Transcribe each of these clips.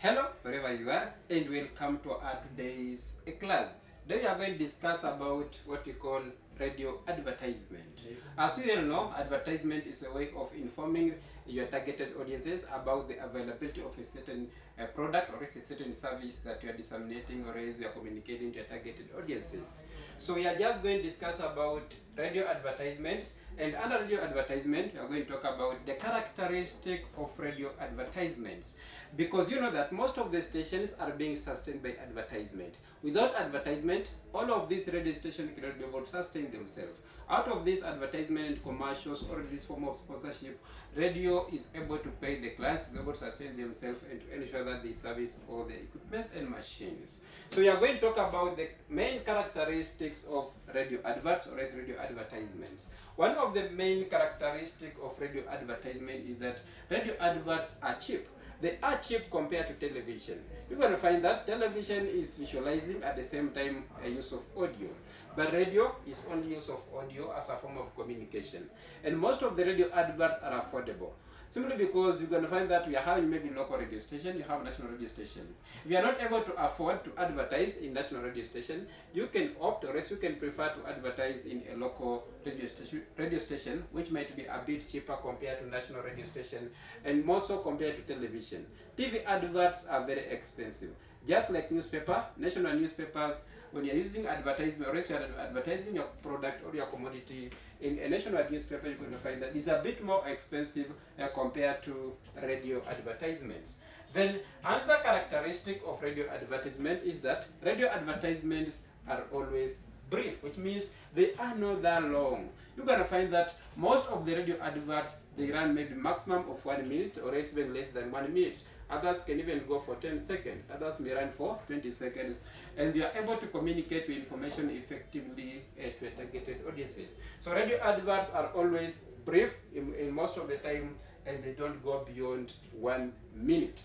Hello, wherever you are, and welcome to our today's class. Today we are going to discuss about what we call radio advertisement. As we all know, advertisement is a way of informing your targeted audiences about the availability of a certain product or a certain service that you are disseminating or as you are communicating to your targeted audiences. So we are just going to discuss about radio advertisements, and under radio advertisement we are going to talk about the characteristic of radio advertisements, because you know that most of the stations are being sustained by advertisement. Without advertisement, all of these radio stations cannot be able to sustain themselves. Out of this advertisement and commercials or this form of sponsorship, radio is able to pay the clients, is able to sustain themselves and to ensure that they service all the equipments and machines. So we are going to talk about the main characteristics of radio adverts or radio advertisements. One of the main characteristics of radio advertisement is that radio adverts are cheap. They are cheap compared to television. You're going to find that television is visualizing at the same time a use of audio. But radio is only use of audio as a form of communication. And most of the radio adverts are affordable. Simply because you're going to find that we are having maybe local radio station, you have national radio stations. If you are not able to afford to advertise in national radio station, you can opt, or else you can prefer to advertise in a local radio station, which might be a bit cheaper compared to national radio station and more so compared to television. TV adverts are very expensive. Just like newspaper, national newspapers, when you're using advertisement, or else you're advertising your product or your commodity in a national newspaper, you're going to find that it's a bit more expensive compared to radio advertisements. Then another characteristic of radio advertisement is that radio advertisements are always brief, which means they are not that long. You're going to find that most of the radio adverts, they run maybe maximum of 1 minute or even less than 1 minute. Others can even go for 10 seconds. Others may run for 20 seconds. And they are able to communicate with information effectively to targeted audiences. So radio adverts are always brief in most of the time, and they don't go beyond 1 minute.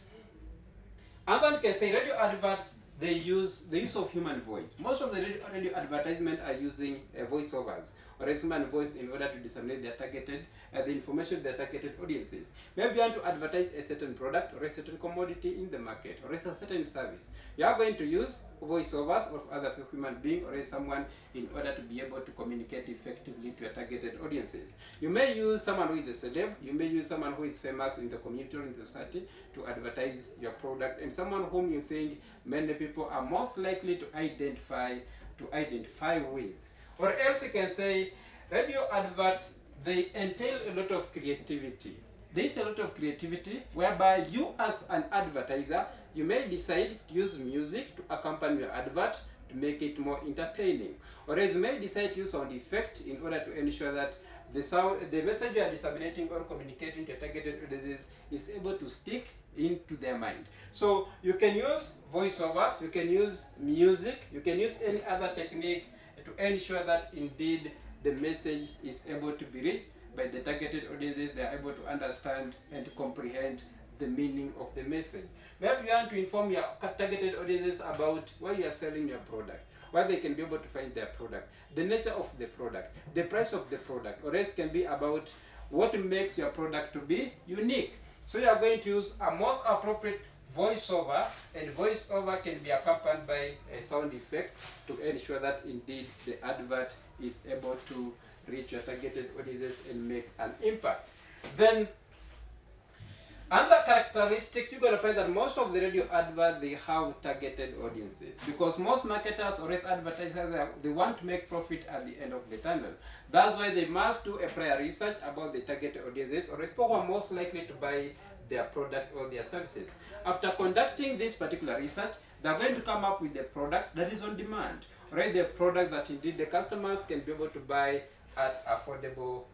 And one can say radio adverts, they use the use of human voice. Most of the radio advertisements are using voiceovers or human voice in order to disseminate their targeted the information to their targeted audiences. Maybe you want to advertise a certain product or a certain commodity in the market or a certain service. You are going to use voiceovers of other human being or someone in order to be able to communicate effectively to your targeted audiences. You may use someone who is a celeb, you may use someone who is famous in the community or in the society to advertise your product, and someone whom you think many people are most likely to identify with. Or else you can say radio adverts, they entail a lot of creativity. There is a lot of creativity whereby you as an advertiser, you may decide to use music to accompany your advert to make it more entertaining. Or else you may decide to use sound effect in order to ensure that the message you are disseminating or communicating to targeted audiences is able to stick into their mind. So you can use voiceovers, you can use music, you can use any other technique to ensure that indeed the message is able to be reached by the targeted audiences. They are able to understand and to comprehend the meaning of the message. Maybe you want to inform your targeted audiences about why you are selling your product, where they can be able to find their product, the nature of the product, the price of the product, or else can be about what makes your product to be unique. So you are going to use a most appropriate voiceover, and voiceover can be accompanied by a sound effect to ensure that indeed the advert is able to reach your targeted audiences and make an impact. Then another characteristic, you're going to find that most of the radio adverts, they have targeted audiences, because most marketers or advertisers, they want to make profit at the end of the tunnel. That's why they must do a prior research about the targeted audiences or people who are most likely to buy their product or their services. After conducting this particular research, they're going to come up with a product that is on demand, right? The product that indeed the customers can be able to buy at affordable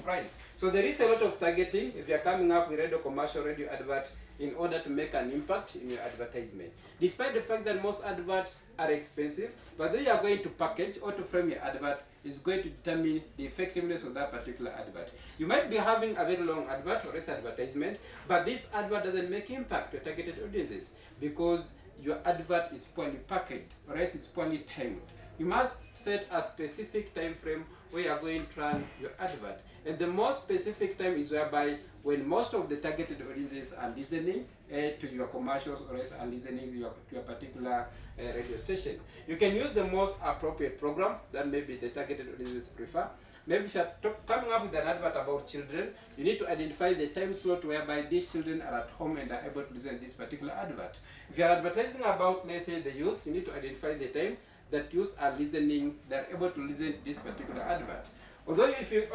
price. So there is a lot of targeting if you're coming up with radio commercial, radio advert in order to make an impact in your advertisement. Despite the fact that most adverts are expensive, but then you are going to package or to frame your advert is going to determine the effectiveness of that particular advert. You might be having a very long advert or advertisement, but this advert doesn't make impact to targeted audiences because your advert is poorly packaged or else it's poorly timed. You must set a specific time frame where you are going to run your advert. And the most specific time is whereby when most of the targeted audiences are listening to your commercials or else are listening to your particular radio station. You can use the most appropriate program that maybe the targeted audiences prefer. Maybe if you are coming up with an advert about children, you need to identify the time slot whereby these children are at home and are able to listen to this particular advert. If you are advertising about, let's say, the youth, you need to identify the time that youth are listening, they're able to listen to this particular advert. Although if you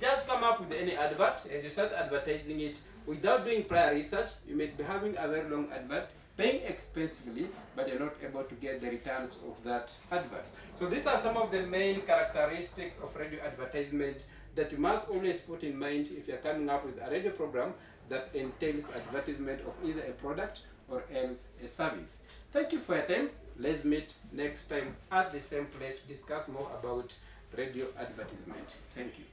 just come up with any advert and you start advertising it without doing prior research, you may be having a very long advert, paying expensively, but you're not able to get the returns of that advert. So these are some of the main characteristics of radio advertisement that you must always put in mind if you're coming up with a radio program that entails advertisement of either a product or else a service. Thank you for your time. Let's meet next time at the same place to discuss more about radio advertisement. Thank you.